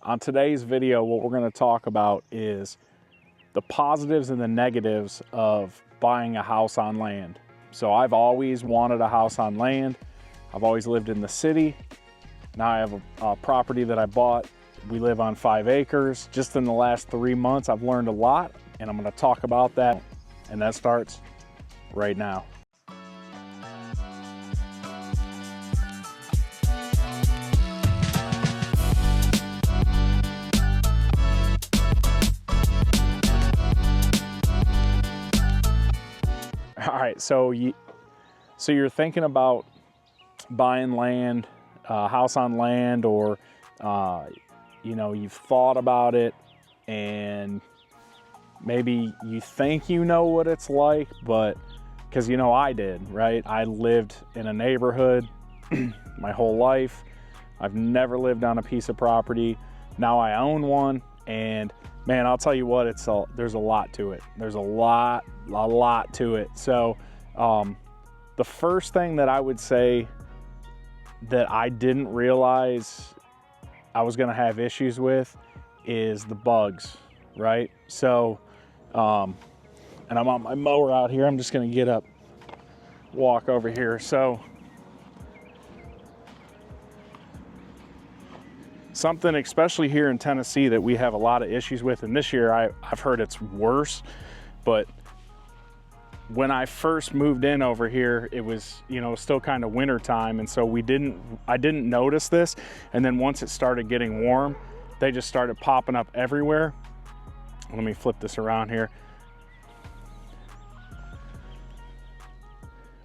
On today's video, what we're going to talk about is the positives and the negatives of buying a house on land. So I've always wanted a house on land. I've always lived in the city. Now I have a property that I bought. We live on 5 acres. Just in the last 3 months, I've learned a lot, and I'm going to talk about that. And that starts right now. All right, so you're thinking about buying land, house on land, or you've thought about it, and maybe you think you know what it's like, but because I did, right? I lived in a neighborhood my whole life. I've never lived on a piece of property. Now I own one, and man, I'll tell you what, there's a lot to it. There's a lot to it. So the first thing that I would say that I didn't realize I was gonna have issues with is the bugs, right? So, and I'm on my mower out here. I'm just gonna get up, walk over here. So something, especially here in Tennessee, that we have a lot of issues with, and this year I've heard it's worse, but when I first moved in over here, it was, still kind of winter time, and so I didn't notice this, and then once it started getting warm, they just started popping up everywhere. Let me flip this around here.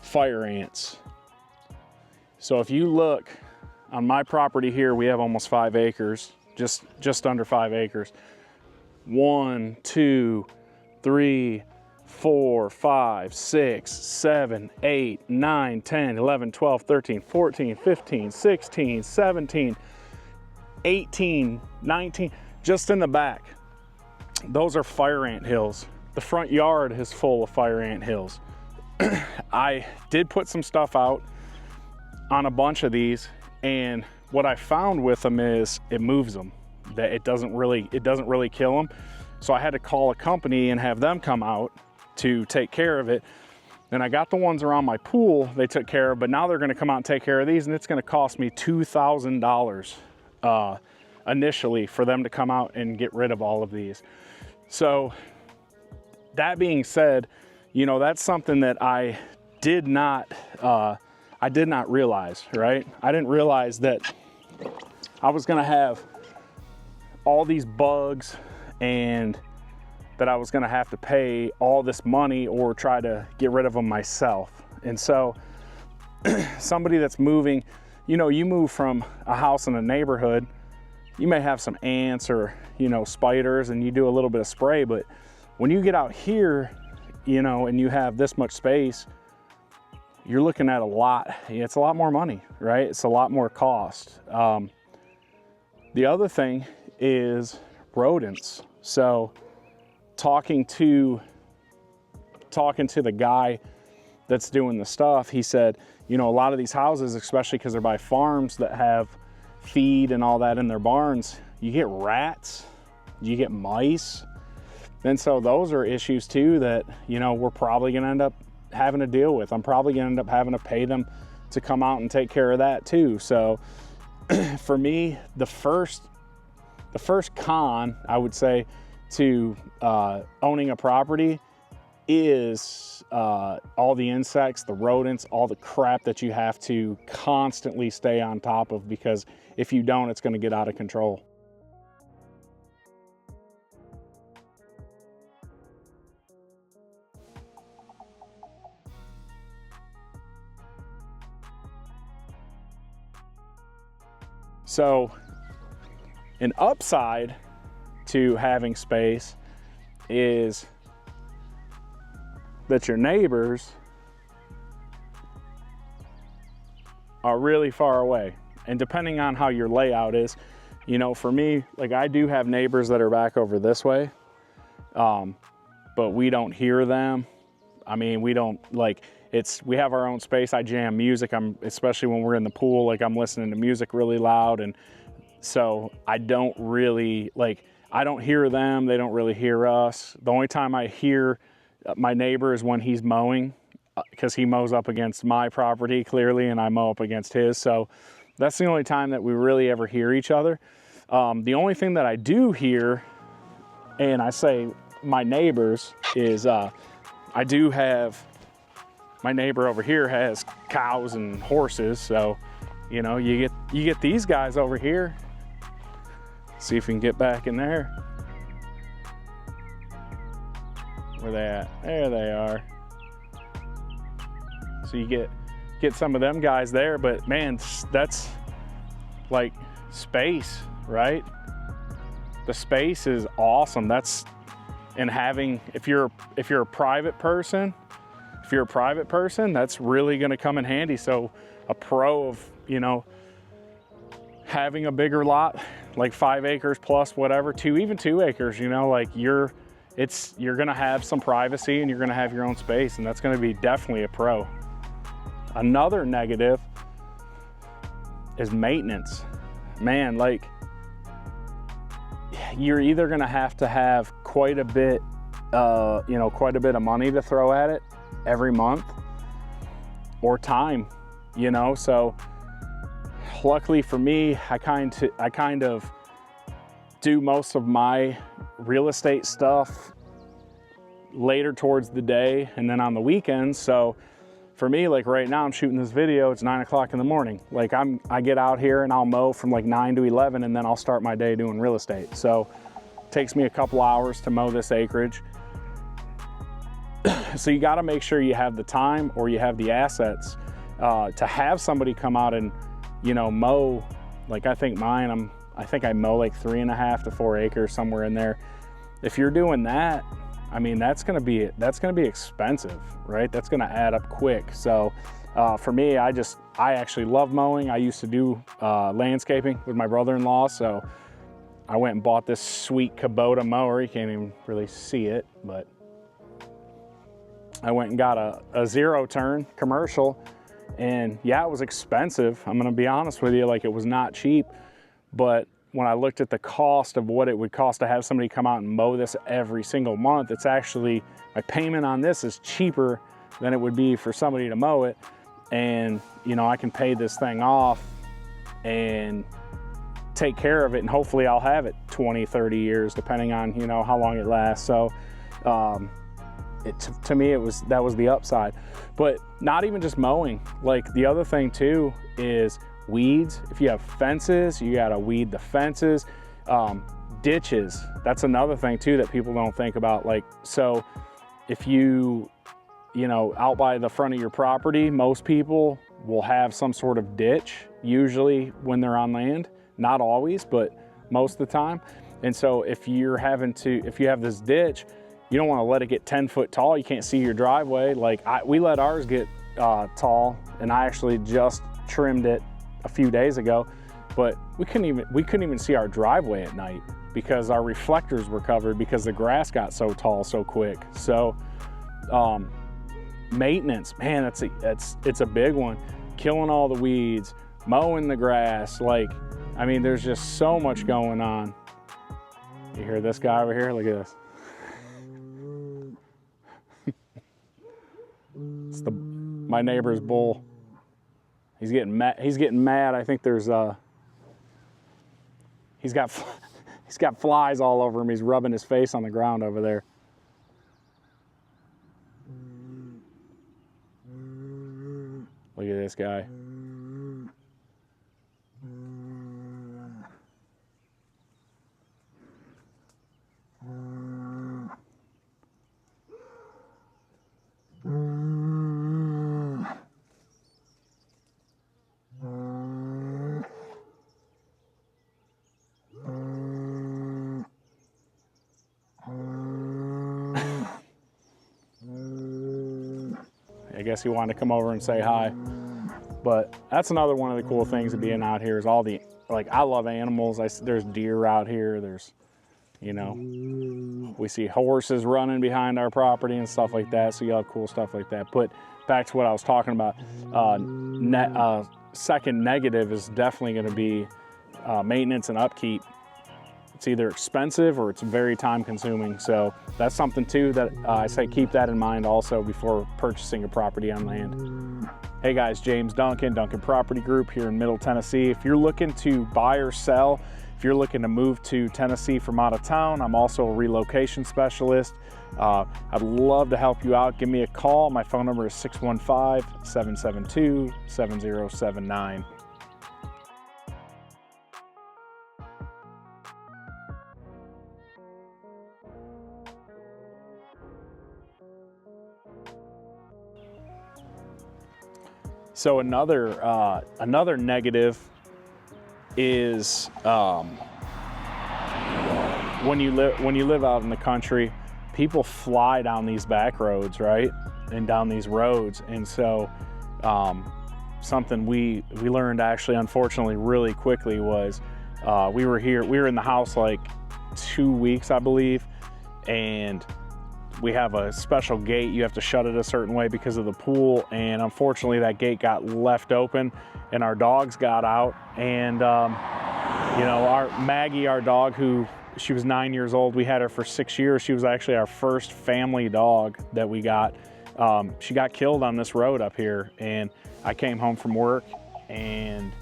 Fire ants. So if you look on my property here, we have almost 5 acres, just under 5 acres. 1, 2, 3, 4, 5, 6, 7, 8, 9, 10, 11, 12, 13, 14, 15, 16, 17, 18, 19, just in the back. Those are fire ant hills. The front yard is full of fire ant hills. I did put some stuff out on a bunch of these, and what I found with them is it moves them. That it doesn't really kill them. So I had to call a company and have them come out to take care of it. And I got the ones around my pool they took care of, but now they're gonna come out and take care of these, and it's gonna cost me $2,000 initially for them to come out and get rid of all of these. So that being said, that's something that I did not realize, right? I didn't realize that I was gonna have all these bugs and that I was gonna have to pay all this money or try to get rid of them myself. And so somebody that's moving, you move from a house in a neighborhood, you may have some ants or, spiders, and you do a little bit of spray, but when you get out here, and you have this much space, you're looking at a lot. It's a lot more money, right? It's a lot more cost. The other thing is rodents. So talking to the guy that's doing the stuff, he said, a lot of these houses, especially because they're by farms that have feed and all that in their barns, you get rats, you get mice. And so those are issues too that, we're probably gonna end up having to deal with. I'm probably gonna end up having to pay them to come out and take care of that too. So for me, the first con, I would say, to owning a property is all the insects, the rodents, all the crap that you have to constantly stay on top of, because if you don't, it's gonna get out of control. So an upside to having space is that your neighbors are really far away. And depending on how your layout is, for me, like, I do have neighbors that are back over this way, but we don't hear them. I mean, we don't, like, we have our own space. I jam music. Especially when we're in the pool, like, I'm listening to music really loud, and So I don't really, like, I don't hear them, they don't really hear us. The only time I hear my neighbor is when he's mowing, because he mows up against my property clearly and I mow up against his. So that's the only time that we really ever hear each other. The only thing that I do hear, and I say my neighbors, is I do have, my neighbor over here has cows and horses. So, you know, you get these guys over here. See if we can get back in there. Where they at? There they are. So you get some of them guys there, but man, that's like space, right? The space is awesome. That's, and having, if you're a private person, that's really gonna come in handy. So a pro of, you know, having a bigger lot, like 5 acres plus whatever, even 2 acres, you know, like you're gonna have some privacy and you're gonna have your own space, and that's gonna be definitely a pro. Another negative is maintenance. Man, like, you're either gonna have to have quite a bit of money to throw at it every month, or time, you know. So luckily for me, I kind of do most of my real estate stuff later towards the day and then on the weekends. So for me, like right now I'm shooting this video, it's 9 o'clock in the morning. Like I get out here and I'll mow from like 9 to 11, and then I'll start my day doing real estate. So it takes me a couple hours to mow this acreage. So you got to make sure you have the time or you have the assets to have somebody come out and, you know, mow. Like I think mine, I think I mow like 3.5 to 4 acres, somewhere in there. If you're doing that, I mean, that's gonna be expensive, right? That's gonna add up quick. So for me, I actually love mowing. I used to do landscaping with my brother-in-law, so I went and bought this sweet Kubota mower. You can't even really see it, but I went and got a 0-turn commercial, and yeah, it was expensive. I'm gonna be honest with you, like it was not cheap, but when I looked at the cost of what it would cost to have somebody come out and mow this every single month, it's actually, my payment on this is cheaper than it would be for somebody to mow it. And, you know, I can pay this thing off and take care of it, and hopefully I'll have it 20, 30 years, depending on, you know, how long it lasts. So to me, that was the upside. But not even just mowing, like the other thing too is weeds. If you have fences, you gotta weed the fences. Ditches, that's another thing too that people don't think about. Like, so if you know, out by the front of your property, most people will have some sort of ditch, usually when they're on land. Not always, but most of the time. And so if you have this ditch, you don't want to let it get 10 foot tall. You can't see your driveway. Like we let ours get tall, and I actually just trimmed it a few days ago, but we couldn't even see our driveway at night because our reflectors were covered because the grass got so tall so quick. So maintenance, man, it's a big one. Killing all the weeds, mowing the grass, like, I mean, there's just so much going on. You hear this guy over here? Look at this. It's my neighbor's bull. He's getting mad. I think there's he's got flies all over him. He's rubbing his face on the ground over there. Look at this guy. I guess he wanted to come over and say hi. But that's another one of the cool things of being out here is all the, like, I love animals. There's deer out here. There's, you know, we see horses running behind our property and stuff like that. So you have cool stuff like that. But back to what I was talking about, second negative is definitely going to be maintenance and upkeep, it's either expensive or it's very time consuming. So that's something too that I say keep that in mind also before purchasing a property on land. Hey guys, James Duncan Property Group here in Middle Tennessee. If you're looking to buy or sell, if you're looking to move to Tennessee from out of town, I'm also a relocation specialist. I'd love to help you out. Give me a call. My phone number is 615-772-7079. So another negative is when you live out in the country, people fly down these back roads, right, and down these roads. And so something we learned actually, unfortunately, really quickly was we were in the house like 2 weeks, I believe, and we have a special gate. You have to shut it a certain way because of the pool, and unfortunately that gate got left open and our dogs got out. And you know, our Maggie, our dog, she was 9 years old, we had her for 6 years. She was actually our first family dog that we got. She got killed on this road up here, and I came home from work and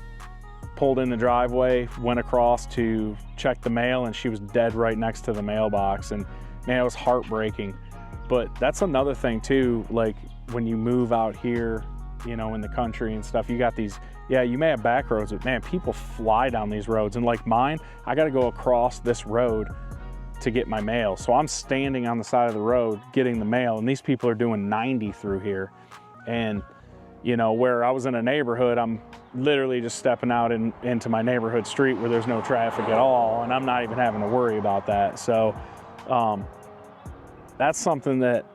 pulled in the driveway, went across to check the mail, and she was dead right next to the mailbox. And man, it was heartbreaking. But that's another thing too, like when you move out here, you know, in the country and stuff, you got these, yeah, you may have back roads, but man, people fly down these roads. And like mine, I got to go across this road to get my mail. So I'm standing on the side of the road getting the mail, and these people are doing 90 through here. And you know, where I was in a neighborhood, I'm literally just stepping out into my neighborhood street where there's no traffic at all, and I'm not even having to worry about that. So that's something that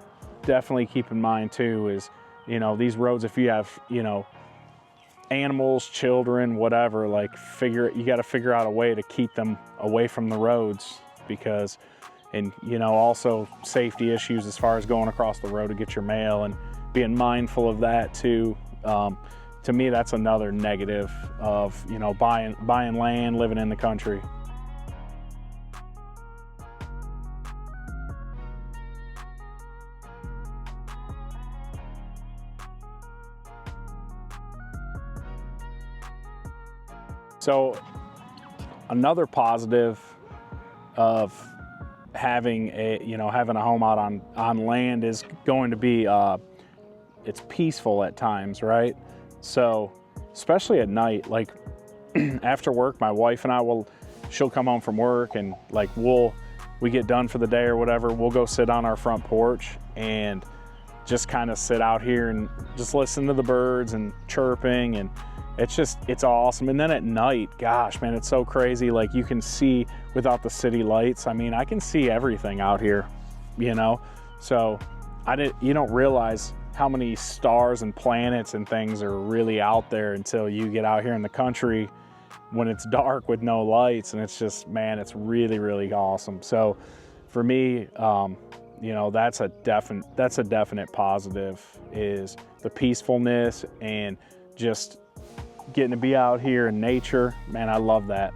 definitely keep in mind too, is, you know, these roads, if you have, you know, animals, children, whatever, like you got to figure out a way to keep them away from the roads, because, and you know, also safety issues as far as going across the road to get your mail and being mindful of that too. To me, that's another negative of, you know, buying land, living in the country. So another positive of having a home out on land is going to be it's peaceful at times, right? So especially at night, like after work, my wife and I she'll come home from work, and like we get done for the day or whatever, we'll go sit on our front porch and just kind of sit out here and just listen to the birds and chirping, and it's awesome. And then at night, gosh, man, it's so crazy. Like you can see without the city lights. I mean, I can see everything out here, you know? So you don't realize how many stars and planets and things are really out there until you get out here in the country when it's dark with no lights. And it's just, man, it's really, really awesome. So for me, you know, that's a definite positive, is the peacefulness and just getting to be out here in nature. Man, I love that.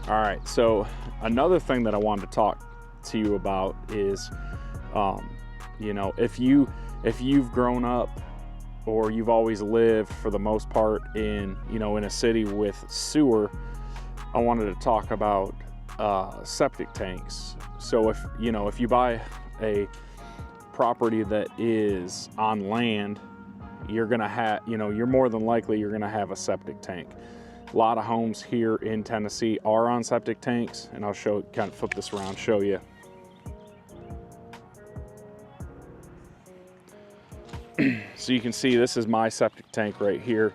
All right, so another thing that I wanted to talk to you about is, you know, if you've grown up or you've always lived for the most part in, you know, in a city with sewer, I wanted to talk about septic tanks. So if you buy a property that is on land, you're gonna have, you know, you're more than likely you're gonna have a septic tank. A lot of homes here in Tennessee are on septic tanks, and I'll kind of flip this around, show you. So you can see this is my septic tank right here.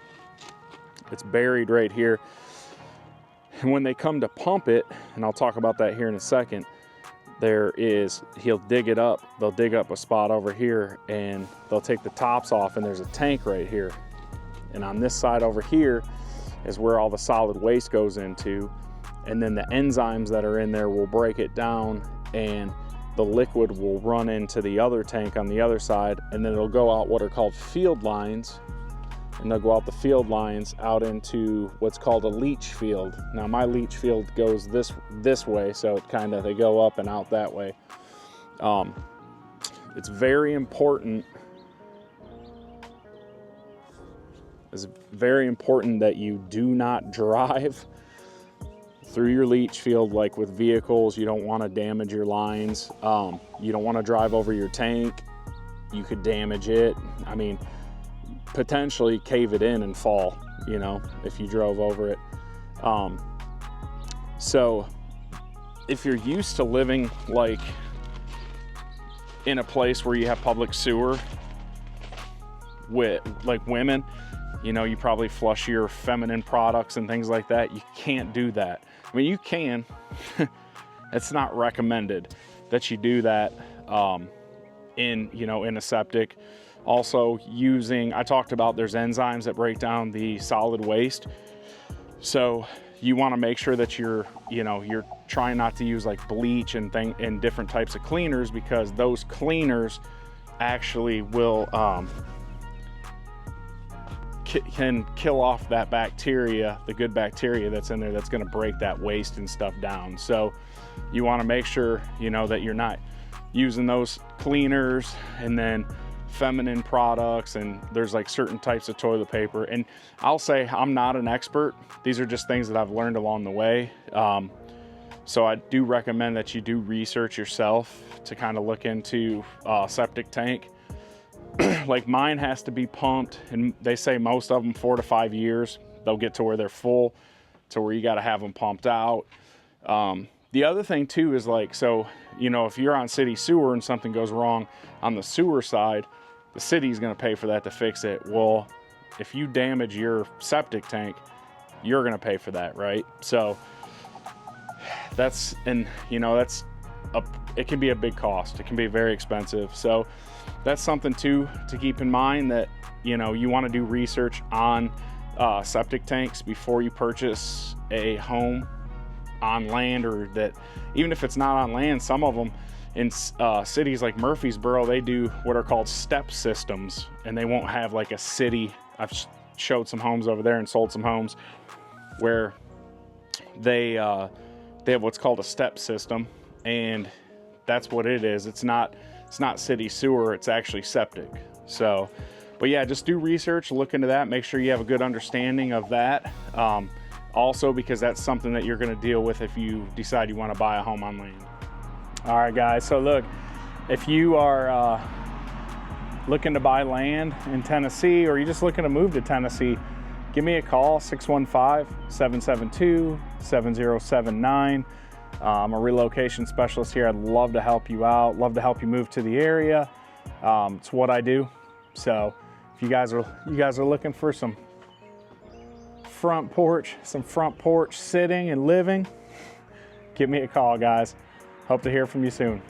It's buried right here. And when they come to pump it, and I'll talk about that here in a second, he'll dig it up. They'll dig up a spot over here, and they'll take the tops off, and there's a tank right here. And on this side over here is where all the solid waste goes into. And then the enzymes that are in there will break it down, and the liquid will run into the other tank on the other side, and then it'll go out what are called field lines. and they'll go out the field lines out into what's called a leach field. Now my leach field goes this way, so it kind of, they go up and out that way. It's very important. It's very important that you do not drive through your leach field like with vehicles. You don't want to damage your lines. You don't want to drive over your tank. You could damage it. I mean, potentially cave it in and fall, you know, if you drove over it. So if you're used to living like in a place where you have public sewer with like women, you know, you probably flush your feminine products and things like that. You can't do that. I mean, you can. It's not recommended that you do that in a septic. Also using, I talked about there's enzymes that break down the solid waste. So you want to make sure that you're trying not to use like bleach and different types of cleaners, because those cleaners actually will can kill off that bacteria, the good bacteria that's in there, that's going to break that waste and stuff down. So you want to make sure, you know, that you're not using those cleaners and then feminine products, and there's like certain types of toilet paper. And I'll say I'm not an expert. These are just things that I've learned along the way. So I do recommend that you do research yourself to kind of look into septic tank. Like mine has to be pumped, and they say most of them 4 to 5 years they'll get to where they're full, to where you got to have them pumped out. The other thing too is like, so you know, if you're on city sewer and something goes wrong on the sewer side, the city's going to pay for that to fix it. Well, if you damage your septic tank, you're going to pay for that, right? So that's, and you know, it can be a big cost. It can be very expensive. So that's something too to keep in mind, that you know, you want to do research on septic tanks before you purchase a home on land, or that even if it's not on land, some of them in cities like Murfreesboro, they do what are called step systems, and they won't have like a city. I've showed some homes over there and sold some homes where they have what's called a step system, and that's what it is. It's not city sewer, it's actually septic. So, but yeah, just do research, look into that, make sure you have a good understanding of that. Also, because that's something that you're going to deal with if you decide you want to buy a home on land. All right, guys. So look, if you are looking to buy land in Tennessee, or you're just looking to move to Tennessee, give me a call, 615-772-7079. I'm a relocation specialist here. I'd love to help you out, love to help you move to the area. It's what I do. So if you guys are looking for some front porch sitting and living, give me a call, guys. Hope to hear from you soon.